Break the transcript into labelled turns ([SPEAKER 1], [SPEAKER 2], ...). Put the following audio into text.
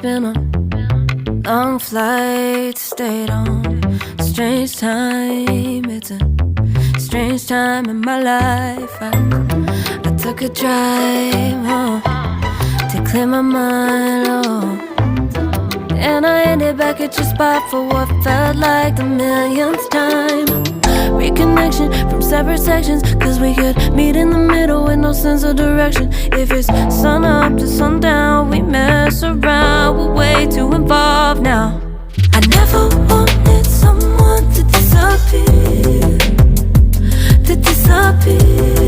[SPEAKER 1] been a long flight, stayed on a strange time. It's a strange time in my life. I took a drive to clear my mind, and I ended back at your spot for what felt like the millionth time. Reconnection from separate sections, cause we could meet in the middle with no sense of direction. If it's sun up to sundown, we mess around, we're way too involved now. I never wanted someone to disappear, to disappear.